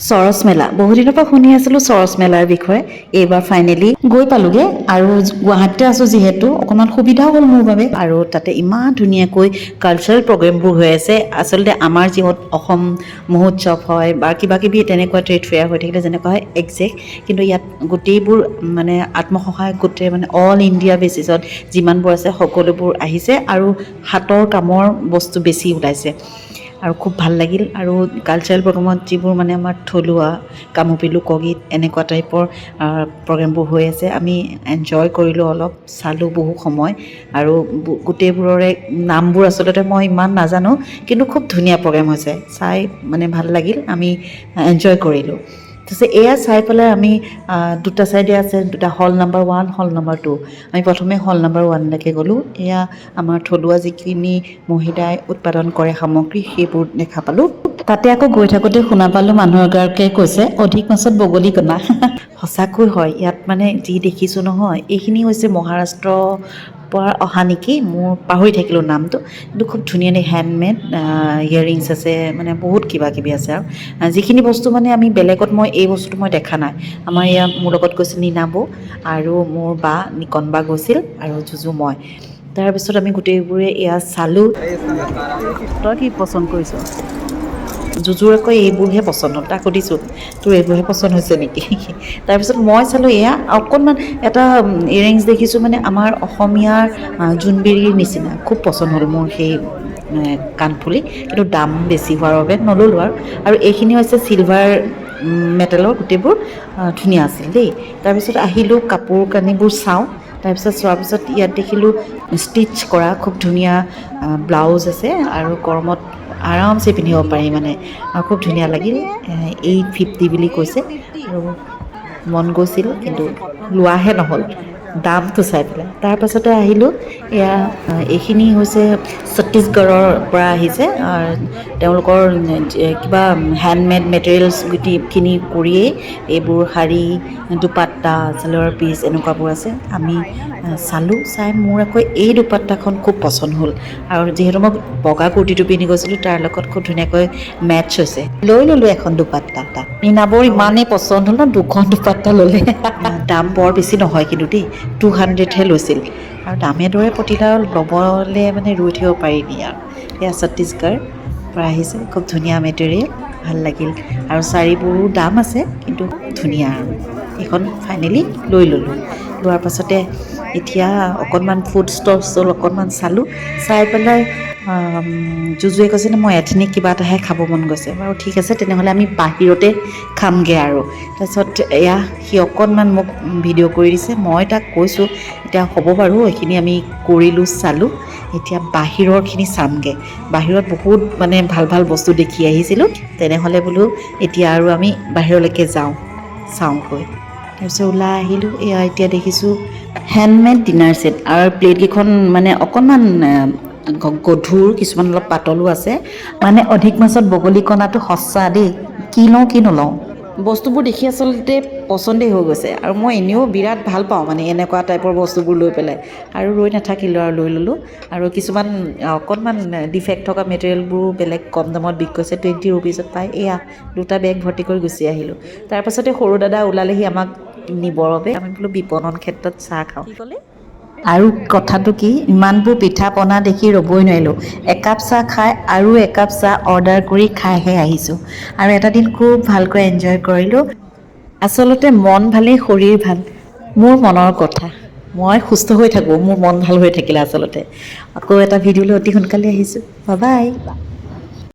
সৰস মেলা বহুদিনৰ পৰা শুনি আছিলোঁ সৰস মেলাৰ বিষয়ে এইবাৰ ফাইনেলি গৈ পালোগে আৰু গুৱাহাটীতে আছোঁ যিহেতু অকণমান সুবিধাও হ'ল মোৰ বাবে আৰু তাতে ইমান ধুনীয়াকৈ কালচাৰেল প্ৰগ্ৰেমবোৰ হৈ আছে আচলতে আমাৰ যিহত অসম মহোৎসৱ হয় বা কিবা কিবি তেনেকুৱা ট্ৰেড ফেয়াৰ হৈ থাকিলে যেনেকুৱা হয় একজেক্ট কিন্তু ইয়াত গোটেইবোৰ মানে আত্মসহায়ক গোটেই মানে অল ইণ্ডিয়া বেচিছত যিমানবোৰ আছে সকলোবোৰ আহিছে আৰু হাতৰ কামৰ বস্তু বেছি ওলাইছে আৰু খুব ভাল লাগিল আৰু কালচাৰেল প্ৰগ্ৰেমত যিবোৰ মানে আমাৰ থলুৱা কামৰূপী লোকগীত এনেকুৱা টাইপৰ প্ৰগ্ৰেমবোৰ হৈ আছে আমি এনজয় কৰিলোঁ অলপ চালোঁ বহু সময় আৰু গোটেইবোৰৰে নামবোৰ আচলতে মই ইমান নাজানো কিন্তু খুব ধুনীয়া প্ৰগ্ৰেম হৈছে চাই মানে ভাল লাগিল আমি এনজয় কৰিলোঁ তাৰপিছত এয়া চাই পেলাই আমি দুটা চাইডে আছে দুটা হল নাম্বাৰ 1 হল নাম্বাৰ 2 আমি প্ৰথমে হল নাম্বাৰ 1লৈকে গ'লোঁ এয়া আমাৰ থলুৱা যিখিনি মহিলাই উৎপাদন কৰে সামগ্ৰী সেইবোৰ দেখা পালোঁ তাতে আকৌ গৈ থাকোঁতে শুনা পালোঁ মানুহ এগৰাকীয়ে কৈছে অধিক মাছত বগলী কণা সঁচাকৈ হয় ইয়াত মানে যি দেখিছোঁ নহয় এইখিনি হৈছে মহাৰাষ্ট্ৰ পৰা অহা নেকি মোৰ পাহৰি থাকিলোঁ নামটো কিন্তু খুব ধুনীয়া হেণ্ডমেড ইয়েৰিংছ আছে মানে বহুত কিবা কিবি আছে আৰু যিখিনি বস্তু মানে আমি বেলেগত মই এই বস্তুটো মই দেখা নাই আমাৰ ইয়াত মোৰ লগত গৈছিল নীনা বৌ আৰু মোৰ বা নিকন বা গৈছিল আৰু যুজু মই তাৰপিছত আমি গোটেইবোৰে এয়া চালোঁ তই কি পচন্দ কৰিছ যুজুৰ আকৌ এইবোৰহে পচন্দ হ'ল তাক সুধিছোঁ তোৰ এইবোৰহে পচন্দ হৈছে নেকি তাৰপিছত মই চালোঁ এয়া অকণমান এটা ইয়েৰিংছ দেখিছোঁ মানে আমাৰ অসমীয়াৰ জোনবিৰিৰ নিচিনা খুব পচন্দ হ'ল মোৰ সেই কাণফুলি কিন্তু দাম বেছি হোৱাৰ বাবে নল'লোঁ আৰু এইখিনি হৈছে চিলভাৰ মেটেলৰ গোটেইবোৰ ধুনীয়া আছিল দেই তাৰপিছত আহিলোঁ কাপোৰ কানিবোৰ চাওঁ তাৰপিছত চোৱাৰ পিছত ইয়াত দেখিলোঁ ষ্টিচ কৰা খুব ধুনীয়া ব্লাউজ আছে আৰু গৰমত আৰামছে পিন্ধিব পাৰি মানে খুব ধুনীয়া লাগিল 850 বুলি কৈছে আৰু মন গৈছিল কিন্তু লোৱাহে নহ'ল দামটো চাই পেলাই তাৰপাছতে আহিলোঁ এয়া এইখিনি হৈছে ছত্তীশগড়ৰ পৰা আহিছে তেওঁলোকৰ কিবা হেণ্ডমেড মেটেৰিয়েলছ গোটেইখিনি কৰিয়েই এইবোৰ শাৰী দুপাট্টা চালোৱাৰ পিচ এনেকুৱাবোৰ আছে আমি চালোঁ চাই মোৰ আকৌ এই দুপাট্টাখন খুব পচন্দ হ'ল আৰু যিহেতু মই বগা কুৰ্তিটো পিন্ধি গৈছিলোঁ তাৰ লগত খুব ধুনীয়াকৈ মেটচ হৈছে লৈ ল'লোঁ এখন দুপাট্টা নীনাবৰ ইমানেই পচন্দ হ'ল ন দুখন দুপাট্টা ল'লে দাম বৰ বেছি নহয় কিন্তু দেই 200হে লৈছিল আৰু দামে দৰে পতিলা ল'বলৈ মানে ৰৈ থাকিব পাৰিনি আৰু এয়া ছত্তীশগড় পৰা আহিছে খুব ধুনীয়া মেটেৰিয়েল ভাল লাগিল আৰু শাড়ীবোৰো দাম আছে কিন্তু ধুনীয়া আৰু এইখন ফাইনেলি লৈ ল'লোঁ লোৱাৰ পাছতে এতিয়া অকণমান ফুড ষ্টল অকণমান চালোঁ চাই পেলাই যুজুৱে কৈছে মই এথনিক কিবা এটাহে খাব মন গৈছে বাৰু ঠিক আছে তেনেহ'লে আমি বাহিৰতে খামগৈ আৰু তাৰপিছত এয়া সি অকণমান মোক ভিডিঅ' কৰি দিছে মই তাক কৈছোঁ এতিয়া হ'ব বাৰু এইখিনি আমি কৰিলোঁ চালোঁ এতিয়া বাহিৰৰখিনি চামগৈ বাহিৰত বহুত মানে ভাল ভাল বস্তু দেখি আহিছিলোঁ তেনেহ'লে বোলো এতিয়া আৰু আমি বাহিৰলৈকে চাওঁগৈ তাৰপিছত ওলাই আহিলোঁ এয়া এতিয়া দেখিছোঁ হেণ্ডমেড ডিনাৰ ছেট আৰু প্লেটকেইখন মানে অকণমান গধুৰ কিছুমান অলপ পাতলো আছে মানে অধিক মাছত বগলী কণাটো সঁচা দেই কি লওঁ কি নলওঁ বস্তুবোৰ দেখি আচলতে পচন্দেই হৈ গৈছে আৰু মই এনেও বিৰাট ভাল পাওঁ মানে এনেকুৱা টাইপৰ বস্তুবোৰ লৈ পেলাই আৰু ৰৈ নাথাকিলোঁ আৰু লৈ ল'লোঁ আৰু কিছুমান অকণমান ডিফেক্ট থকা মেটেৰিয়েলবোৰো বেলেগ কম দামত বিক্ৰী কৰিছে 20 ৰুপিজত পাই এয়া দুটা বেগ ভৰ্তি কৰি গুচি আহিলোঁ তাৰপাছতে সৰু দাদা ওলালেহি আমাক নিবৰ বাবে আমি বোলো বিপণন ক্ষেত্ৰত চাহ খাওঁ আৰু কথাটো কি ইমানবোৰ পিঠা পনা দেখি ৰ'বই নোৱাৰিলোঁ একাপ চাহ খাই আৰু একাপ চাহ অৰ্ডাৰ কৰি খাইহে আহিছোঁ আৰু এটা দিন খুব ভালকৈ এনজয় কৰিলোঁ আচলতে মন ভালেই শৰীৰ ভাল মোৰ মনৰ কথা মই সুস্থ হৈ থাকোঁ মোৰ মন ভাল হৈ থাকিলে আচলতে আকৌ এটা ভিডিঅ'লৈ অতি সোনকালে আহিছোঁ বাই বাই